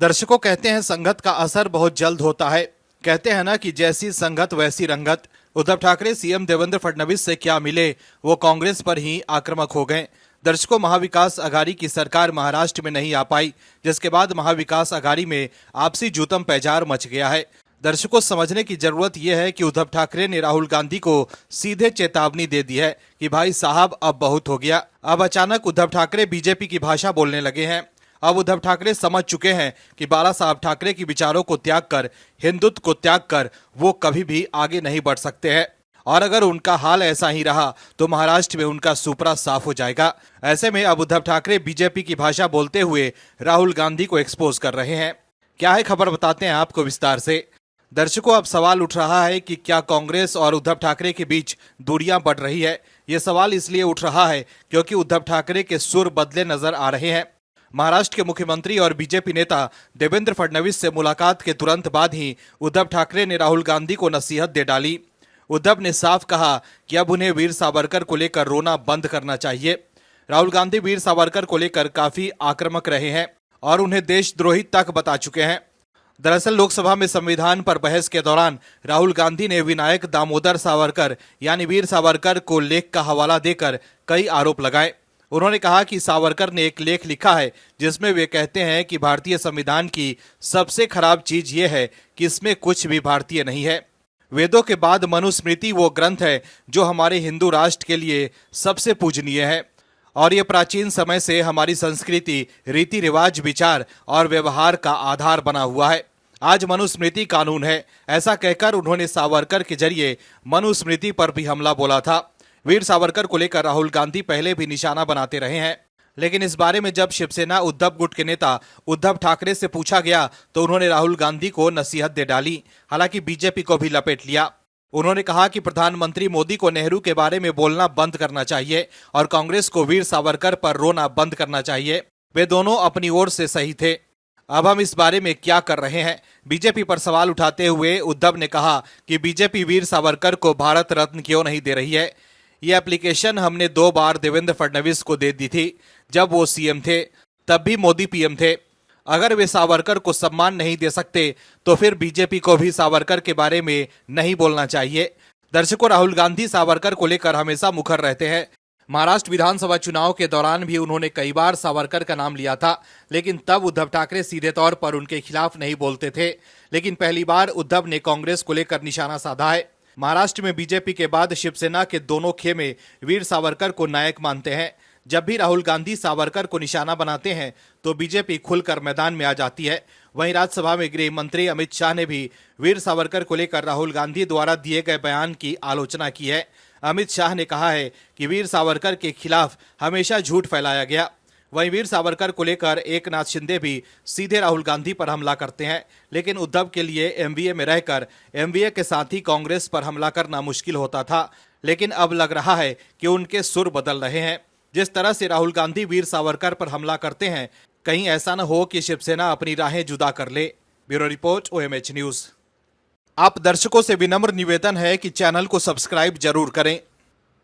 दर्शकों कहते हैं संगत का असर बहुत जल्द होता है। कहते हैं ना कि जैसी संगत वैसी रंगत। उद्धव ठाकरे सीएम देवेंद्र फडणवीस से क्या मिले, वो कांग्रेस पर ही आक्रामक हो गए। दर्शकों, महाविकास अघाड़ी की सरकार महाराष्ट्र में नहीं आ पाई, जिसके बाद महाविकास अघाड़ी में आपसी जूतम पैजार मच गया है। दर्शकों, समझने की जरूरत यह है कि उद्धव ठाकरे ने राहुल गांधी को सीधे चेतावनी दे दी है कि भाई साहब अब बहुत हो गया। अब अचानक उद्धव ठाकरे बीजेपी की भाषा बोलने लगे हैं। अब उद्धव ठाकरे समझ चुके हैं कि बाला साहब ठाकरे की विचारों को त्याग कर, हिंदुत्व को त्याग कर वो कभी भी आगे नहीं बढ़ सकते हैं। और अगर उनका हाल ऐसा ही रहा तो महाराष्ट्र में उनका सुपरा साफ हो जाएगा। ऐसे में अब उद्धव ठाकरे बीजेपी की भाषा बोलते हुए राहुल गांधी को एक्सपोज कर रहे हैं। क्या है खबर, बताते हैं आपको विस्तार से। दर्शकों, अब सवाल उठ रहा है कि क्या कांग्रेस और उद्धव ठाकरे के बीच दूरियां बढ़ रही है। ये सवाल इसलिए उठ रहा है क्योंकि उद्धव ठाकरे के सुर बदले नजर आ रहे हैं। महाराष्ट्र के मुख्यमंत्री और बीजेपी नेता देवेंद्र फडणवीस से मुलाकात के तुरंत बाद ही उद्धव ठाकरे ने राहुल गांधी को नसीहत दे डाली। उद्धव ने साफ कहा कि अब उन्हें वीर सावरकर को लेकर रोना बंद करना चाहिए। राहुल गांधी वीर सावरकर को लेकर काफी आक्रामक रहे हैं और उन्हें देशद्रोही तक बता चुके हैं। दरअसल लोकसभा में संविधान पर बहस के दौरान राहुल गांधी ने विनायक दामोदर सावरकर यानी वीर सावरकर को लेख का हवाला देकर कई आरोप लगाए। उन्होंने कहा कि सावरकर ने एक लेख लिखा है जिसमें वे कहते हैं कि भारतीय संविधान की सबसे खराब चीज ये है कि इसमें कुछ भी भारतीय नहीं है। वेदों के बाद मनुस्मृति वो ग्रंथ है जो हमारे हिंदू राष्ट्र के लिए सबसे पूजनीय है और ये प्राचीन समय से हमारी संस्कृति, रीति रिवाज, विचार और व्यवहार का आधार बना हुआ है। आज मनुस्मृति कानून है। ऐसा कहकर उन्होंने सावरकर के जरिए मनुस्मृति पर भी हमला बोला था। वीर सावरकर को लेकर राहुल गांधी पहले भी निशाना बनाते रहे हैं, लेकिन इस बारे में जब शिवसेना उद्धव गुट के नेता उद्धव ठाकरे से पूछा गया तो उन्होंने राहुल गांधी को नसीहत दे डाली। हालांकि बीजेपी को भी लपेट लिया। उन्होंने कहा कि प्रधानमंत्री मोदी को नेहरू के बारे में बोलना बंद करना चाहिए और कांग्रेस को वीर सावरकर पर रोना बंद करना चाहिए। वे दोनों अपनी ओर से सही थे। अब हम इस बारे में क्या कर रहे हैं? बीजेपी पर सवाल उठाते हुए उद्धव ने कहा कि बीजेपी वीर सावरकर को भारत रत्न क्यों नहीं दे रही है। ये एप्लीकेशन हमने 2 बार देवेंद्र फडणवीस को दे दी थी। जब वो सीएम थे तब भी मोदी पीएम थे। अगर वे सावरकर को सम्मान नहीं दे सकते तो फिर बीजेपी को भी सावरकर के बारे में नहीं बोलना चाहिए। दर्शकों, राहुल गांधी सावरकर को लेकर हमेशा मुखर रहते हैं। महाराष्ट्र विधानसभा चुनाव के दौरान भी उन्होंने कई बार सावरकर का नाम लिया था, लेकिन तब उद्धव ठाकरे सीधे तौर पर उनके खिलाफ नहीं बोलते थे। लेकिन पहली बार उद्धव ने कांग्रेस को लेकर निशाना साधा है। महाराष्ट्र में बीजेपी के बाद शिवसेना के दोनों खेमे वीर सावरकर को नायक मानते हैं। जब भी राहुल गांधी सावरकर को निशाना बनाते हैं तो बीजेपी खुलकर मैदान में आ जाती है। वहीं राज्यसभा में गृह मंत्री अमित शाह ने भी वीर सावरकर को लेकर राहुल गांधी द्वारा दिए गए बयान की आलोचना की है। अमित शाह ने कहा है कि वीर सावरकर के खिलाफ हमेशा झूठ फैलाया गया। वहीं वीर सावरकर को लेकर एकनाथ शिंदे भी सीधे राहुल गांधी पर हमला करते हैं, लेकिन उद्धव के लिए एमवीए में रहकर एमवीए के साथ ही कांग्रेस पर हमला करना मुश्किल होता था। लेकिन अब लग रहा है कि उनके सुर बदल रहे हैं। जिस तरह से राहुल गांधी वीर सावरकर पर हमला करते हैं, कहीं ऐसा न हो कि शिवसेना अपनी राहें जुदा कर ले। Bureau report, OMH news. आप दर्शकों से विनम्र निवेदन है कि चैनल को सब्सक्राइब जरूर करें।